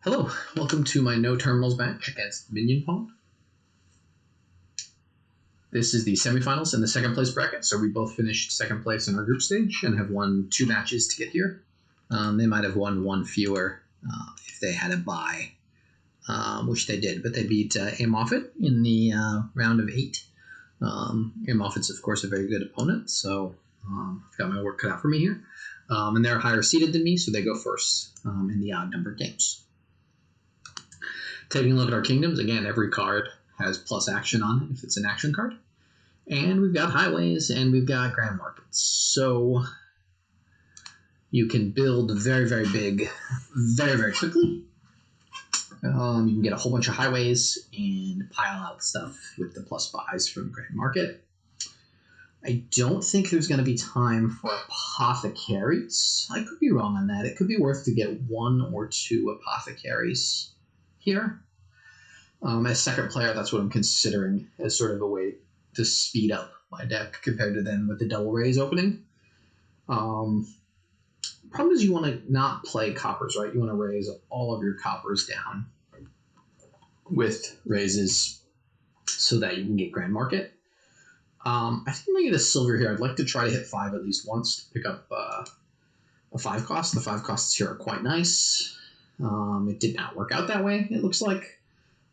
Hello, welcome to my no terminals match against Minionpawn. This is the semifinals in the second place bracket, so we both finished second place in our group stage and have won 2 matches to get here. They might have won 1 fewer if they had a bye, which they did, but they beat A. Moffitt in the round of 8. A. Moffitt's, of course, a very good opponent, so I've got my work cut out for me here. And they're higher seeded than me, so they go first in the odd number games. Taking a look at our kingdoms, again, every card has plus action on it if it's an action card. And we've got highways and we've got grand markets. So you can build very, very big, very, very quickly. You can get a whole bunch of highways and pile out stuff with the plus buys from grand market. I don't think there's going to be time for apothecaries. I could be wrong on that. It could be worth to get 1 or 2 apothecaries here. As second player, that's what I'm considering as sort of a way to speed up my deck compared to then with the double raise opening. Problem is you want to not play coppers, right? You want to raise all of your coppers down with raises so that you can get grand market. I think I'm going to get a silver here. I'd like to try to hit 5 at least once to pick up a 5 cost. The 5 costs here are quite nice. It did not work out that way, it looks like.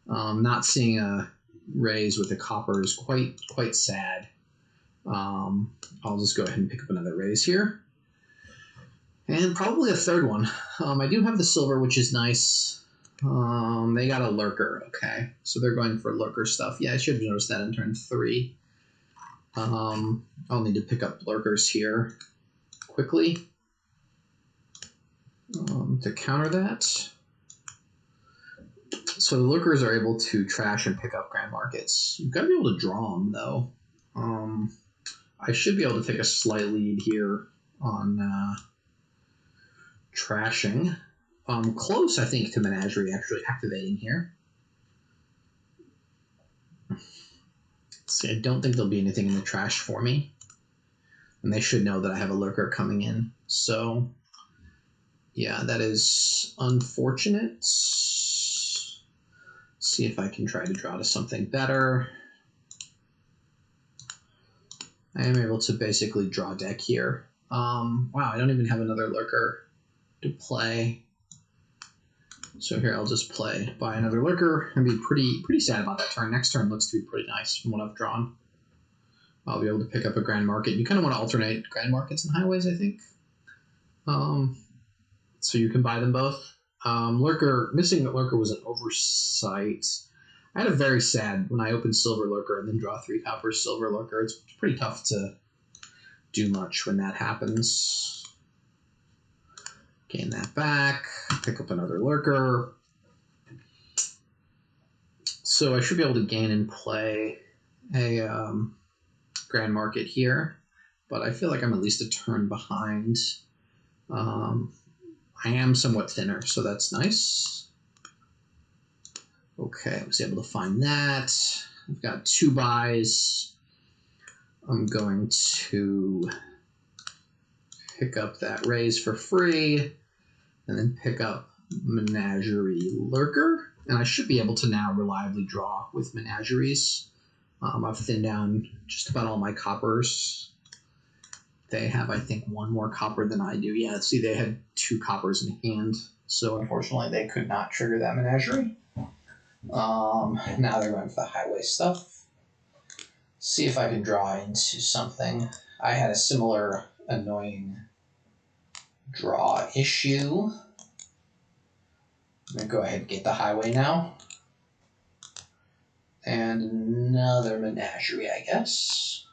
Not seeing a raise with the copper is quite sad. I'll just go ahead and pick up another raise here. And probably a third one. I do have the silver, which is nice. They got a lurker, okay. So they're going for lurker stuff. Yeah, I should have noticed that in turn 3. I'll need to pick up lurkers here quickly to counter that. So the lurkers are able to trash and pick up grand markets. You've got to be able to draw them, though. I should be able to take a slight lead here on trashing. Close, I think, to Menagerie actually activating here. See, I don't think there'll be anything in the trash for me. And they should know that I have a lurker coming in. So, yeah, that is unfortunate. See if I can try to draw to something better. I am able to basically draw deck here. Wow, I don't even have another lurker to play. So here I'll just buy another lurker and be pretty sad about that turn. Next turn looks to be pretty nice from what I've drawn. I'll be able to pick up a grand market. You kind of want to alternate grand markets and highways, I think. So you can buy them both. Missing the lurker was an oversight. I had a very sad when I opened silver lurker and then draw 3 copper silver lurker. It's pretty tough to do much when that happens. Gain that back, pick up another lurker. So I should be able to gain and play a grand market here, but I feel like I'm at least a turn behind. I am somewhat thinner, so that's nice. Okay, I was able to find that. I've got 2 buys. I'm going to pick up that raise for free and then pick up Menagerie Lurker. And I should be able to now reliably draw with Menageries. I've thinned down just about all my coppers. They have, I think, 1 more copper than I do. Yeah, see, they had 2 coppers in hand. So, unfortunately, they could not trigger that Menagerie. Now they're going for the highway stuff. See if I can draw into something. I had a similar annoying draw issue. I'm going to go ahead and get the highway now. And another Menagerie, I guess.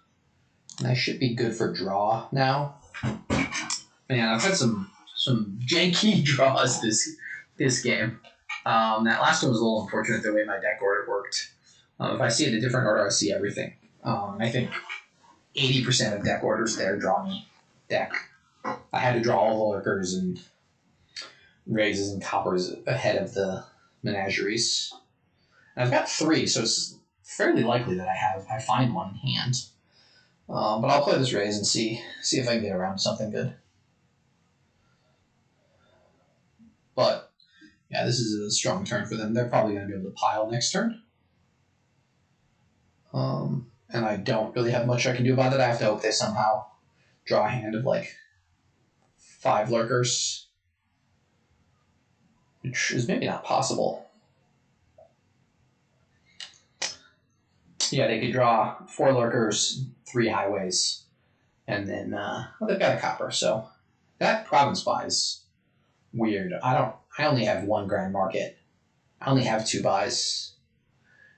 And I should be good for draw now. Man, I've had some janky draws this game. That last one was a little unfortunate the way my deck order worked. If I see it in a different order, I see everything. I think 80% of deck orders there draw me deck. I had to draw all the lurkers and raises and coppers ahead of the Menageries. And I've got 3, so it's fairly likely that I find one in hand. But I'll play this raise and see if I can get around something good. But Yeah, this is a strong turn for them. They're probably going to be able to pile next turn. And I don't really have much I can do about it. I have to hope they somehow draw a hand of like 5 lurkers, which is maybe not possible. Yeah, they could draw 4 lurkers, 3 highways, and then well, they've got a copper. So that province buy is weird. I only have 1 grand market. I only have 2 buys.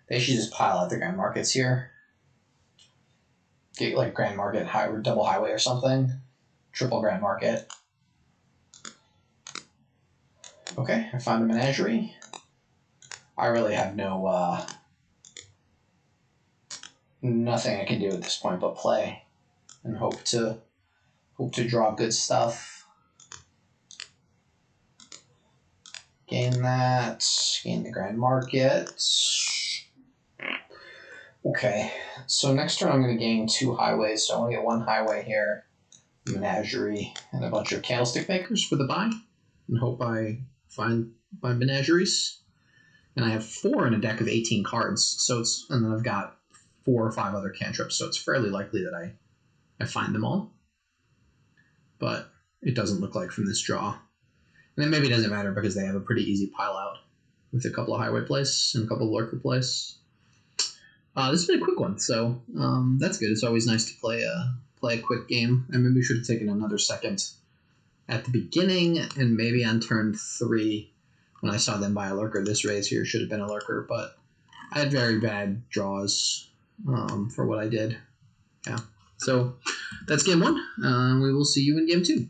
They should just pile out the grand markets here. Get like grand market, double highway or something. Triple grand market. Okay, I found a menagerie. I really have nothing I can do at this point but play and hope to draw good stuff. Gain that. Gain the grand market. Okay, so next turn I'm going to gain 2 highways, so I want to get 1 highway here, menagerie, and a bunch of candlestick makers for the buy, and hope I find my menageries. And I have 4 in a deck of 18 cards, so and then I've got 4 or 5 other cantrips, so it's fairly likely that I find them all. But it doesn't look like from this draw. And then maybe it doesn't matter because they have a pretty easy pile out with a couple of highway plays and a couple of lurker plays. This has been a quick one, so that's good. It's always nice to play a quick game. And maybe we should have taken another second at the beginning, and maybe on turn 3 when I saw them buy a lurker. This raise here should have been a lurker, but I had very bad draws for what I did. Yeah. So that's game 1. We will see you in game 2.